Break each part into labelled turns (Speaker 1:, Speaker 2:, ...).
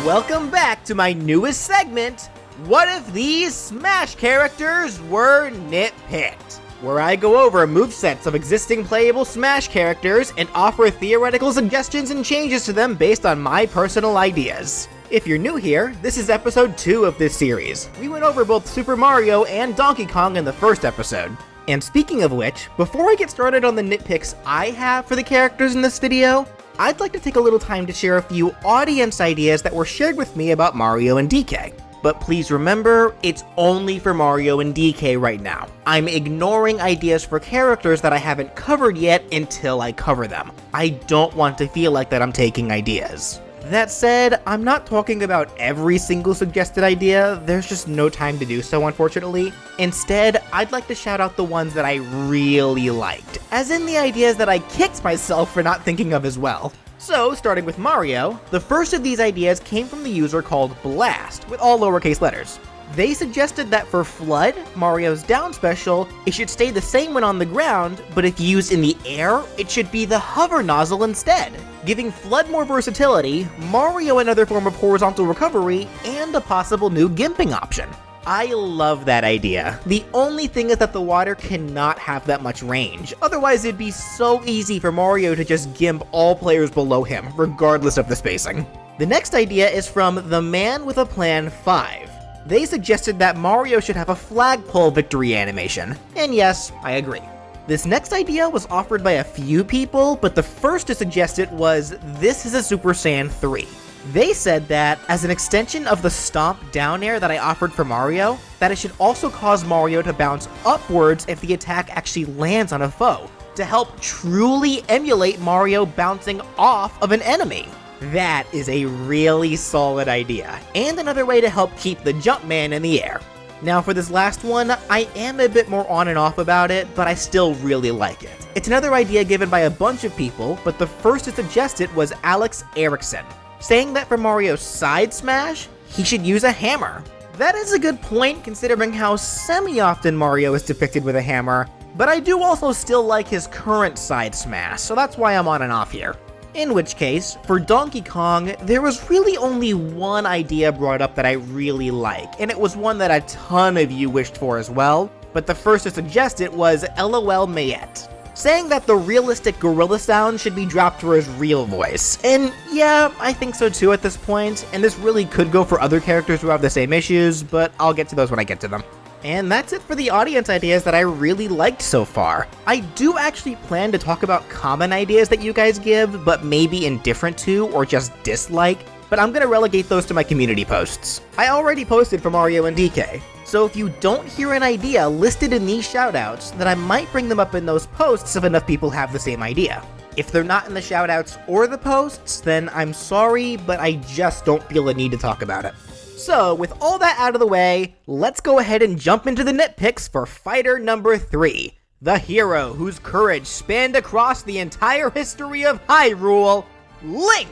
Speaker 1: welcome back to my newest segment, What If These Smash Characters Were Nitpicked? Where I go over movesets of existing playable Smash characters and offer theoretical suggestions and changes to them based on my personal ideas. If you're new here, this is episode 2 of this series. We went over both Super Mario and Donkey Kong in the first episode. And speaking of which, before I get started on the nitpicks I have for the characters in this video, I'd like to take a little time to share a few audience ideas that were shared with me about Mario and DK. But please remember, it's only for Mario and DK right now. I'm ignoring ideas for characters that I haven't covered yet until I cover them. I don't want to feel like that I'm taking ideas. That said, I'm not talking about every single suggested idea, there's just no time to do so, unfortunately. Instead, I'd like to shout out the ones that I really liked, as in the ideas that I kicked myself for not thinking of as well. So, starting with Mario, the first of these ideas came from the user called Blast, with all lowercase letters. They suggested that for Flood, Mario's down special, it should stay the same when on the ground, but if used in the air, it should be the hover nozzle instead, giving Flood more versatility, Mario another form of horizontal recovery, and a possible new gimping option. I love that idea. The only thing is that the water cannot have that much range, otherwise it'd be so easy for Mario to just gimp all players below him, regardless of the spacing. The next idea is from The Man with a Plan 5. They suggested that Mario should have a flagpole victory animation, and yes, I agree. This next idea was offered by a few people, but the first to suggest it was This Is a Super Saiyan 3. They said that, as an extension of the stomp down air that I offered for Mario, that it should also cause Mario to bounce upwards if the attack actually lands on a foe, to help truly emulate Mario bouncing off of an enemy. That is a really solid idea, and another way to help keep the Jumpman in the air. Now for this last one, I am a bit more on and off about it, but I still really like it. It's another idea given by a bunch of people, but the first to suggest it was Alex Erickson, saying that for Mario's side smash, he should use a hammer. That is a good point considering how semi-often Mario is depicted with a hammer, but I do also still like his current side smash, so that's why I'm on and off here. In which case, for Donkey Kong, there was really only one idea brought up that I really like, and it was one that a ton of you wished for as well, but the first to suggest it was LOL Mayette, saying that the realistic gorilla sound should be dropped for his real voice. And yeah, I think so too at this point, and this really could go for other characters who have the same issues, but I'll get to those when I get to them. And that's it for the audience ideas that I really liked so far. I do actually plan to talk about common ideas that you guys give, but maybe indifferent to or just dislike, but I'm gonna relegate those to my community posts. I already posted for Mario and DK, so if you don't hear an idea listed in these shoutouts, then I might bring them up in those posts if enough people have the same idea. If they're not in the shoutouts or the posts, then I'm sorry, but I just don't feel the need to talk about it. So, with all that out of the way, let's go ahead and jump into the nitpicks for fighter number 3, the hero whose courage spanned across the entire history of Hyrule, Link!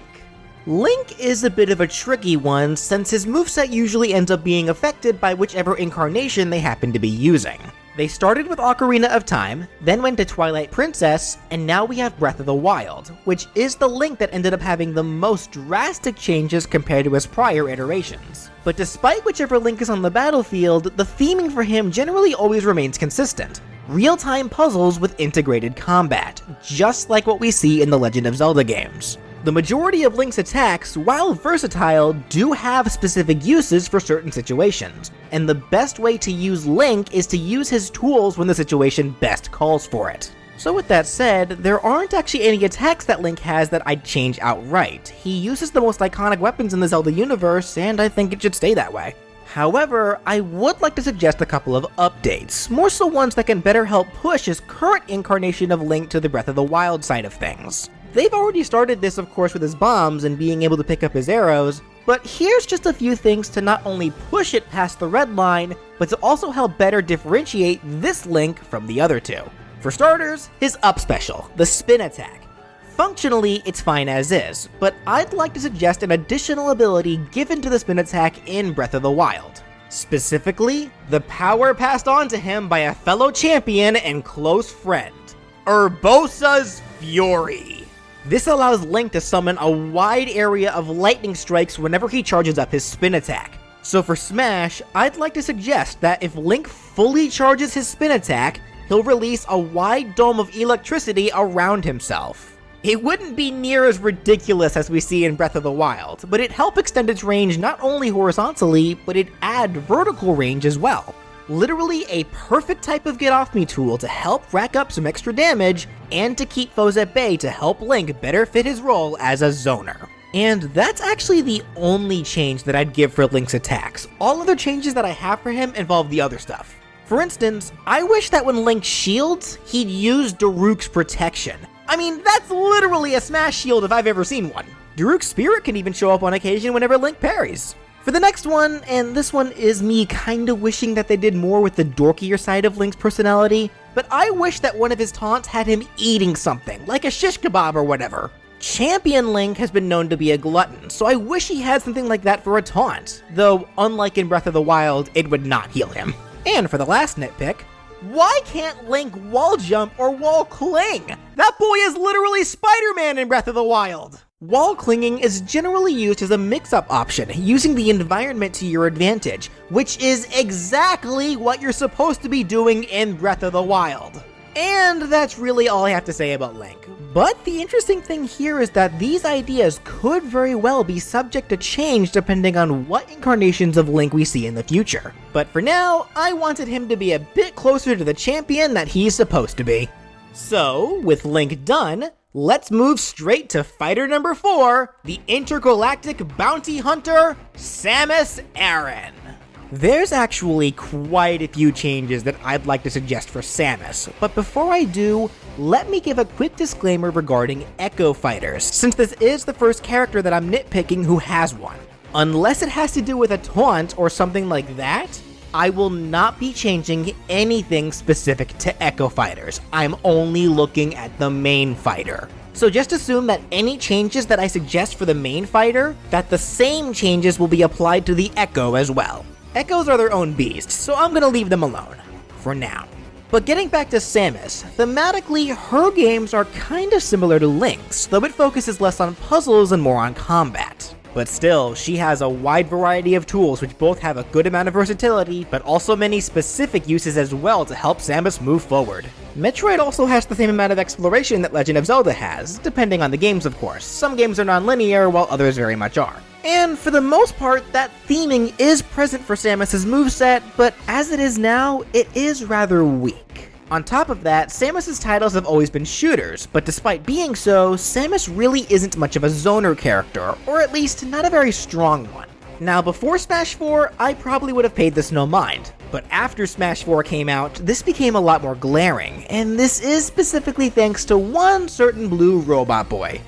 Speaker 1: Link is a bit of a tricky one since his moveset usually ends up being affected by whichever incarnation they happen to be using. They started with Ocarina of Time, then went to Twilight Princess, and now we have Breath of the Wild, which is the Link that ended up having the most drastic changes compared to his prior iterations. But despite whichever Link is on the battlefield, the theming for him generally always remains consistent. Real-time puzzles with integrated combat, just like what we see in the Legend of Zelda games. The majority of Link's attacks, while versatile, do have specific uses for certain situations, and the best way to use Link is to use his tools when the situation best calls for it. So with that said, there aren't actually any attacks that Link has that I'd change outright. He uses the most iconic weapons in the Zelda universe, and I think it should stay that way. However, I would like to suggest a couple of updates, more so ones that can better help push his current incarnation of Link to the Breath of the Wild side of things. They've already started this, of course, with his bombs and being able to pick up his arrows, but here's just a few things to not only push it past the red line, but to also help better differentiate this Link from the other two. For starters, his up special, the spin attack. Functionally, it's fine as is, but I'd like to suggest an additional ability given to the spin attack in Breath of the Wild. Specifically, the power passed on to him by a fellow champion and close friend, Urbosa's Fury. This allows Link to summon a wide area of lightning strikes whenever he charges up his spin attack. So for Smash, I'd like to suggest that if Link fully charges his spin attack, he'll release a wide dome of electricity around himself. It wouldn't be near as ridiculous as we see in Breath of the Wild, but it'd help extend its range not only horizontally, but it'd add vertical range as well. Literally a perfect type of get-off-me tool to help rack up some extra damage, and to keep foes at bay to help Link better fit his role as a zoner. And that's actually the only change that I'd give for Link's attacks. All other changes that I have for him involve the other stuff. For instance, I wish that when Link shields, he'd use Daruk's protection. I mean, that's literally a Smash shield if I've ever seen one. Daruk's spirit can even show up on occasion whenever Link parries. For the next one, and this one is me kinda wishing that they did more with the dorkier side of Link's personality, but I wish that one of his taunts had him eating something, like a shish kebab or whatever. Champion Link has been known to be a glutton, so I wish he had something like that for a taunt, though unlike in Breath of the Wild, it would not heal him. And for the last nitpick, why can't Link wall jump or wall cling? That boy is literally Spider-Man in Breath of the Wild! Wall clinging is generally used as a mix-up option, using the environment to your advantage, which is exactly what you're supposed to be doing in Breath of the Wild. And that's really all I have to say about Link. But the interesting thing here is that these ideas could very well be subject to change depending on what incarnations of Link we see in the future. But for now, I wanted him to be a bit closer to the champion that he's supposed to be. So, with Link done, let's move straight to fighter number 4, the intergalactic bounty hunter, Samus Aran. There's actually quite a few changes that I'd like to suggest for Samus, but before I do, let me give a quick disclaimer regarding Echo Fighters, since this is the first character that I'm nitpicking who has one. Unless it has to do with a taunt or something like that, I will not be changing anything specific to Echo Fighters. I'm only looking at the main fighter. So just assume that any changes that I suggest for the main fighter, that the same changes will be applied to the Echo as well. Echoes are their own beast, so I'm gonna leave them alone. For now. But getting back to Samus, thematically, her games are kinda similar to Link's, though it focuses less on puzzles and more on combat. But still, she has a wide variety of tools which both have a good amount of versatility, but also many specific uses as well to help Samus move forward. Metroid also has the same amount of exploration that Legend of Zelda has, depending on the games of course. Some games are non-linear, while others very much are. And for the most part, that theming is present for Samus's moveset, but as it is now, it is rather weak. On top of that, Samus's titles have always been shooters, but despite being so, Samus really isn't much of a zoner character, or at least not a very strong one. Now before Smash 4, I probably would have paid this no mind, but after Smash 4 came out, this became a lot more glaring, and this is specifically thanks to one certain blue robot boy,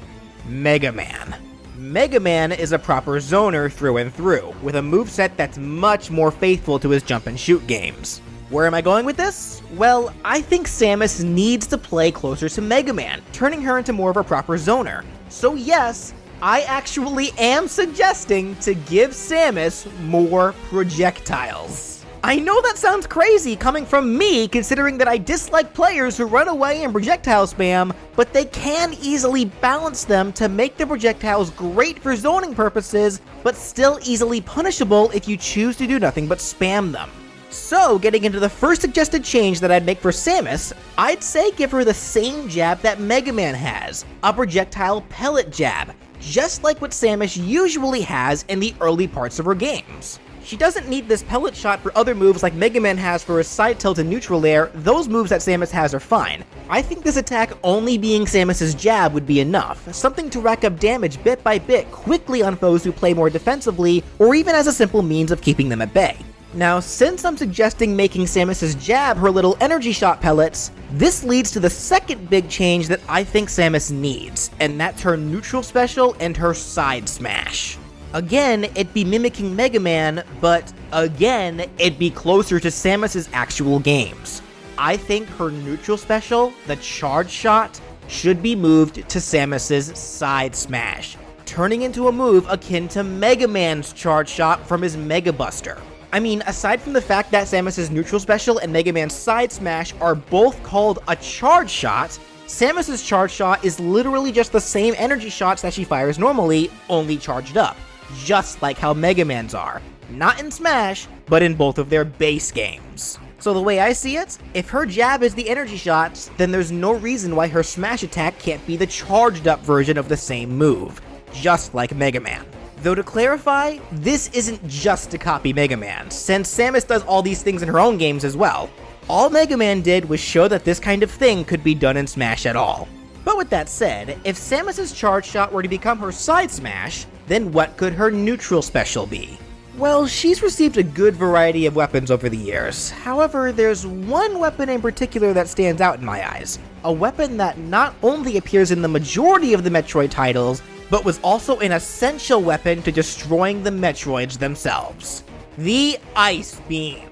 Speaker 1: Mega Man. Mega Man is a proper zoner through and through, with a moveset that's much more faithful to his jump and shoot games. Where am I going with this? Well, I think Samus needs to play closer to Mega Man, turning her into more of a proper zoner. So yes, I actually am suggesting to give Samus more projectiles. I know that sounds crazy coming from me, considering that I dislike players who run away and projectile spam, but they can easily balance them to make the projectiles great for zoning purposes, but still easily punishable if you choose to do nothing but spam them. So, getting into the first suggested change that I'd make for Samus, I'd say give her the same jab that Mega Man has, a projectile pellet jab, just like what Samus usually has in the early parts of her games. She doesn't need this pellet shot for other moves like Mega Man has for his side tilt and neutral air. Those moves that Samus has are fine. I think this attack only being Samus's jab would be enough, something to rack up damage bit by bit quickly on foes who play more defensively, or even as a simple means of keeping them at bay. Now, since I'm suggesting making Samus's jab her little energy shot pellets, this leads to the second big change that I think Samus needs, and that's her neutral special and her side smash. Again, it'd be mimicking Mega Man, but again, it'd be closer to Samus's actual games. I think her neutral special, the charge shot, should be moved to Samus's side smash, turning into a move akin to Mega Man's charge shot from his Mega Buster. I mean, aside from the fact that Samus's neutral special and Mega Man's side smash are both called a charge shot, Samus's charge shot is literally just the same energy shots that she fires normally, only charged up. Just like how Mega Man's are. Not in Smash, but in both of their base games. So the way I see it, if her jab is the energy shots, then there's no reason why her smash attack can't be the charged up version of the same move. Just like Mega Man. Though to clarify, this isn't just to copy Mega Man, since Samus does all these things in her own games as well. All Mega Man did was show that this kind of thing could be done in Smash at all. But with that said, if Samus's charge shot were to become her side smash, then what could her neutral special be? Well, she's received a good variety of weapons over the years. However, there's one weapon in particular that stands out in my eyes. A weapon that not only appears in the majority of the Metroid titles, but was also an essential weapon to destroying the Metroids themselves. The Ice Beam.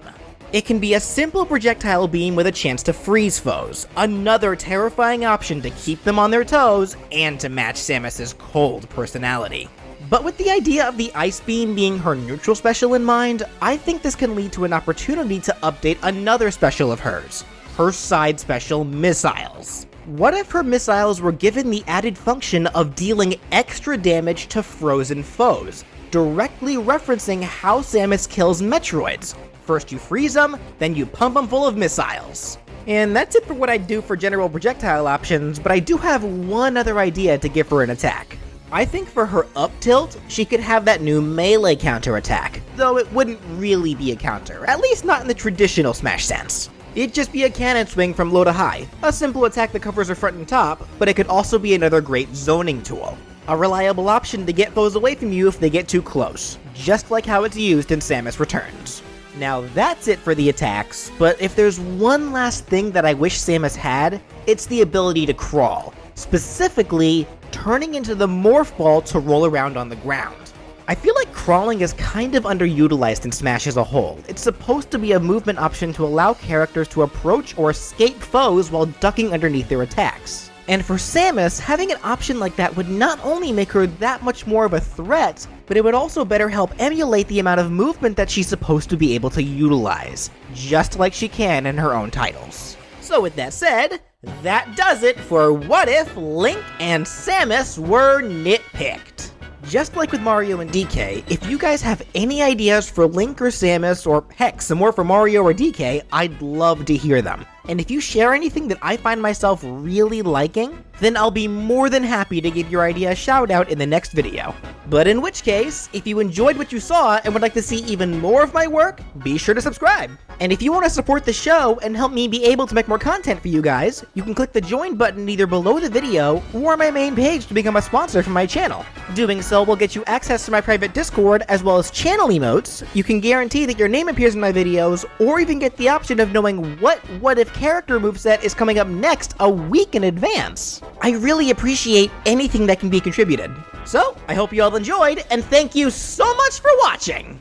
Speaker 1: It can be a simple projectile beam with a chance to freeze foes, another terrifying option to keep them on their toes and to match Samus's cold personality. But with the idea of the Ice Beam being her neutral special in mind, I think this can lead to an opportunity to update another special of hers, her side special, Missiles. What if her missiles were given the added function of dealing extra damage to frozen foes, directly referencing how Samus kills Metroids? First you freeze them, then you pump them full of missiles. And that's it for what I do for general projectile options, but I do have one other idea to give her an attack. I think for her up tilt, she could have that new melee counter attack, though it wouldn't really be a counter, at least not in the traditional Smash sense. It'd just be a cannon swing from low to high, a simple attack that covers her front and top, but it could also be another great zoning tool. A reliable option to get foes away from you if they get too close, just like how it's used in Samus Returns. Now that's it for the attacks, but if there's one last thing that I wish Samus had, it's the ability to crawl. Specifically, turning into the Morph Ball to roll around on the ground. I feel like crawling is kind of underutilized in Smash as a whole. It's supposed to be a movement option to allow characters to approach or escape foes while ducking underneath their attacks. And for Samus, having an option like that would not only make her that much more of a threat, but it would also better help emulate the amount of movement that she's supposed to be able to utilize, just like she can in her own titles. So with that said, that does it for What If Link and Samus Were Nitpicked. Just like with Mario and DK, if you guys have any ideas for Link or Samus, or heck, some more for Mario or DK, I'd love to hear them. And if you share anything that I find myself really liking, then I'll be more than happy to give your idea a shout out in the next video. But in which case, if you enjoyed what you saw and would like to see even more of my work, be sure to subscribe. And if you want to support the show and help me be able to make more content for you guys, you can click the join button either below the video or my main page to become a sponsor for my channel. Doing so will get you access to my private Discord as well as channel emotes. You can guarantee that your name appears in my videos, or even get the option of knowing what if character moveset is coming up next a week in advance. I really appreciate anything that can be contributed. So, I hope you all enjoyed, and thank you so much for watching!